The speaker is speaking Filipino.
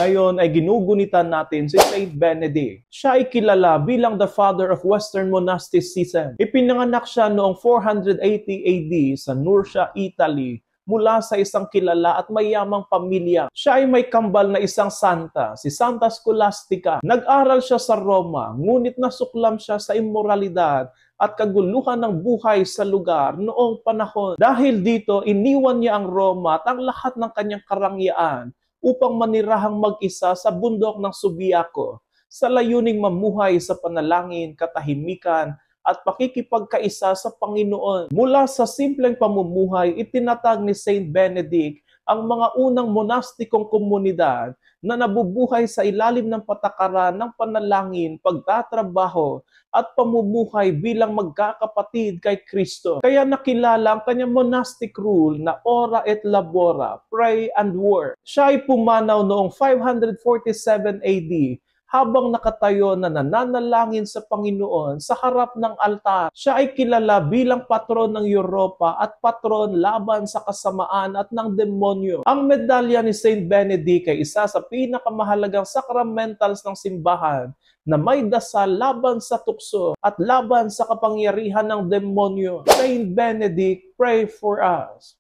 Ngayon ay ginugunitan natin si Saint Benedict. Siya ay kilala bilang the father of Western monasticism. Ipinanganak siya noong 480 AD sa Nursia, Italy, mula sa isang kilala at mayamang pamilya. Siya ay may kambal na isang santa, si Santa Scholastica. Nag-aral siya sa Roma, ngunit nasuklam siya sa immoralidad at kaguluhan ng buhay sa lugar noong panahon. Dahil dito, iniwan niya ang Roma at ang lahat ng kanyang karangyaan upang manirahang mag-isa sa bundok ng Subiaco, sa layuning mamuhay sa panalangin, katahimikan, at pakikipagkaisa sa Panginoon. Mula sa simpleng pamumuhay, itinatag ni Saint Benedict ang mga unang monastikong komunidad na nabubuhay sa ilalim ng patakaran ng panalangin, pagtatrabaho, at pamumuhay bilang magkakapatid kay Kristo. Kaya nakilala ang kanyang monastic rule na ora et labora, pray and work. Siya ay pumanaw noong 547 AD habang nakatayo na nananalangin sa Panginoon sa harap ng altar. Siya ay kilala bilang patron ng Europa at patron laban sa kasamaan at ng demonyo. Ang medalya ni Saint Benedict ay isa sa pinakamahalagang sacramentals ng simbahan na may dasal laban sa tukso at laban sa kapangyarihan ng demonyo. Saint Benedict, pray for us.